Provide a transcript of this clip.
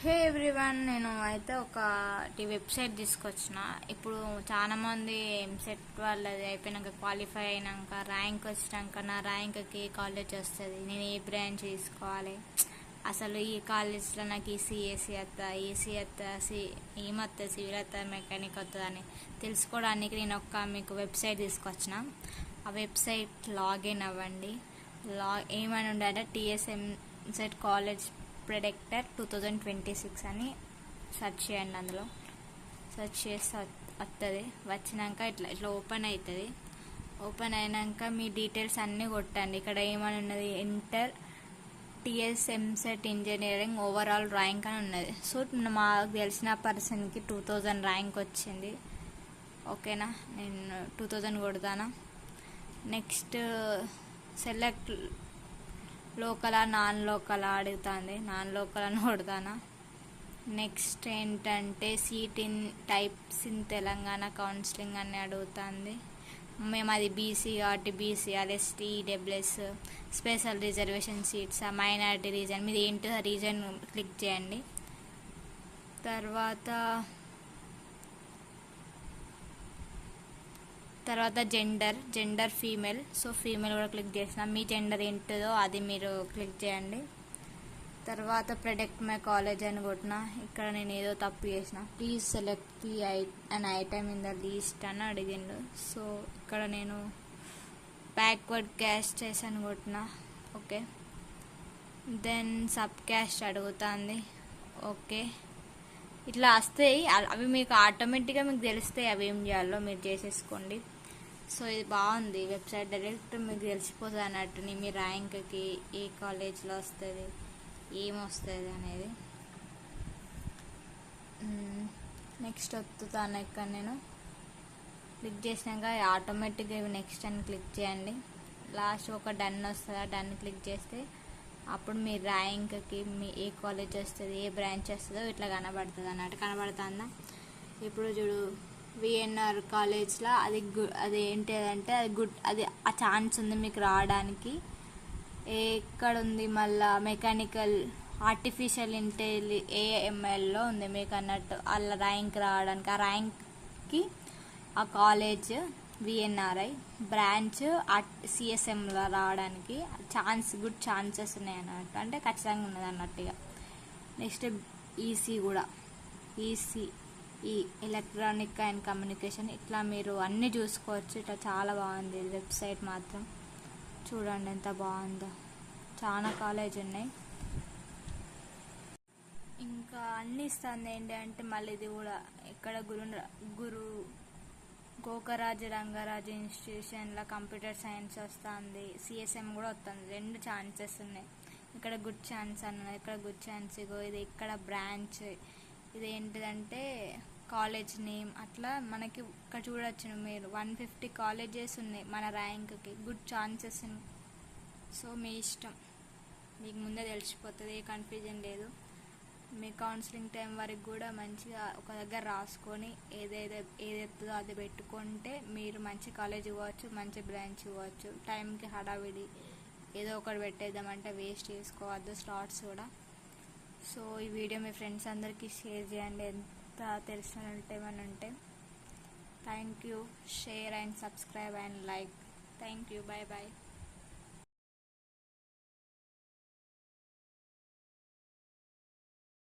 హే everyone, నేను అయితే ఒకటి వెబ్సైట్ తీసుకొచ్చిన. ఇప్పుడు చాలా మంది ఎంసెట్ వాళ్ళది అయిపోయినాక క్వాలిఫై అయినాక ర్యాంక్ వచ్చినాక నా ర్యాంక్కి ఏ కాలేజ్ వస్తుంది, నేను ఏ బ్రాంచ్ తీసుకోవాలి, అసలు ఈ కాలేజ్లో నాకు ఈసీఏసీ వస్తా, ఈసీ వస్తా, ఏమొస్తా, సివిల్ వస్తా, మెకానిక్ వస్తుంది అని తెలుసుకోవడానికి నేను మీకు వెబ్సైట్ తీసుకొచ్చిన. ఆ వెబ్సైట్ లాగిన్ అవ్వండి. ఏమని ఉండాలంటే టీఎస్ఎంసెట్ కాలేజ్ ప్రెడిక్టర్ 2026 అని సెర్చ్ చేయండి. అందులో సెర్చ్ చేస్తే వస్తుంది. వచ్చినాక ఇట్లా ఓపెన్ అవుతుంది. ఓపెన్ అయినాక మీ డీటెయిల్స్ అన్నీ కొట్టండి. ఇక్కడ ఏమని ఉన్నది, enter TS EAMCET engineering overall rank అని ఉన్నది. సో మాకు తెలిసిన పర్సన్కి 2000 ర్యాంక్ వచ్చింది. ఓకేనా, నేను 2000 కొడతానా. నెక్స్ట్ సెలెక్ట్ లోకలా నాన్ లోకలా అడుగుతుంది. నాన్ లోకల్ అని కొడతానా. నెక్స్ట్ ఏంటంటే seat in types in Telangana counselling అని అడుగుతుంది. మేము అది బీసీ కాబట్టి BC, ST, EWS, special reservation seats, minority reason, మీది ఏంటో రీజన్ క్లిక్ చేయండి. తర్వాత జెండర్ ఫీమేల్. సో ఫీమేల్ కూడా క్లిక్ చేసిన. మీ జెండర్ ఏంటిదో అది మీరు క్లిక్ చేయండి. తర్వాత ప్రొడక్ట్ మై కాలేజ్ అని కొట్టిన. ఇక్కడ నేను ఏదో తప్పు చేసిన. Please select the an item in the least అని అడిగిండు. సో ఇక్కడ నేను బ్యాక్వర్డ్ క్యాస్ట్ చేసాను కొట్టిన. ఓకే, దెన్ సబ్ క్యాస్ట్ అడుగుతుంది. ఓకే, ఇట్లా వస్తాయి. అవి మీకు ఆటోమేటిక్గా మీకు తెలుస్తాయి అవి ఏం చేయాలో మీరు చేసేసుకోండి. సో ఇది బాగుంది వెబ్సైట్, డైరెక్ట్ మీకు తెలిసిపోతుంది అన్నట్టు మీ ర్యాంక్కి ఏ కాలేజ్లో వస్తుంది, ఏమొస్తుంది అనేది. నెక్స్ట్ వస్తున్నాను. ఇక్కడ నేను క్లిక్ చేసినాక ఆటోమేటిక్గా ఇవి నెక్స్ట్ అని క్లిక్ చేయండి. లాస్ట్ ఒక డన్ వస్తుంది. ఆ డన్ క్లిక్ చేస్తే అప్పుడు మీ ర్యాంక్కి మీ ఏ కాలేజ్ వస్తుంది, ఏ బ్రాంచ్ వస్తుందో ఇట్లా కనబడుతుంది అన్నట్టు. కనబడుతుందా? ఇప్పుడు చూడు, విఎన్ఆర్ కాలేజ్లో అది ఏంటిదంటే అది ఆ ఛాన్స్ ఉంది మీకు రావడానికి. ఎక్కడ ఉంది మళ్ళీ మెకానికల్ ఆర్టిఫిషియల్ ఏఎంఎల్లో ఉంది మీకు అన్నట్టు. అలా ర్యాంక్ రావడానికి, ఆ ర్యాంక్కి ఆ కాలేజ్ విఎన్ఆర్ఐ బ్రాంచ్ సిఎస్ఎంలో రావడానికి గుడ్ ఛాన్సెస్ ఉన్నాయి అన్నట్టు. అంటే ఖచ్చితంగా ఉన్నది అన్నట్టుగా. నెక్స్ట్ ఈసీ కూడా, ఈ ఎలక్ట్రానిక్ అండ్ కమ్యూనికేషన్, ఇట్లా మీరు అన్నీ చూసుకోవచ్చు. ఇట్లా చాలా బాగుంది వెబ్సైట్ మాత్రం. చూడండి ఎంత బాగుందో. చాలా కాలేజ్ ఉన్నాయి. ఇంకా అన్నీ ఇస్తుంది ఏంటంటే మళ్ళీ ఇది కూడా ఇక్కడ గురు గోకరాజ రంగరాజు ఇన్స్టిట్యూషన్లో కంప్యూటర్ సైన్స్ వస్తుంది, సిఎస్ఎం కూడా వస్తుంది. 2 ఛాన్సెస్ ఉన్నాయి. ఇక్కడ గుడ్ ఛాన్స్ అన్నది, ఇక్కడ గుడ్ ఛాన్స్. ఇగో ఇది ఇక్కడ బ్రాంచ్, ఇది ఏంటిదంటే కాలేజ్ నేమ్. అట్లా మనకి ఇక్కడ చూడొచ్చు మీరు 150 కాలేజెస్ ఉన్నాయి మన ర్యాంక్కి, గుడ్ ఛాన్సెస్. సో మీ ఇష్టం, మీకు ముందే తెలిసిపోతుంది, ఏ కన్ఫ్యూజన్ లేదు. మీ కౌన్సిలింగ్ టైం వరకు కూడా మంచిగా ఒక దగ్గర రాసుకొని ఏదైతుందో అది పెట్టుకుంటే మీరు మంచి కాలేజ్ ఇవ్వచ్చు, మంచి బ్రాంచ్ ఇవ్వచ్చు. టైంకి హడావిడి ఏదో ఒకటి పెట్టేద్దామంటే వేస్ట్ చేసుకోవద్దు స్లాట్స్ కూడా. సో ఈ వీడియో మీ ఫ్రెండ్స్ అందరికీ షేర్ చేయండి, ఎంత తెలిసినట్టు ఏమైనా ఉంటే. Thank you. Share and subscribe and like. Thank you. Bye bye.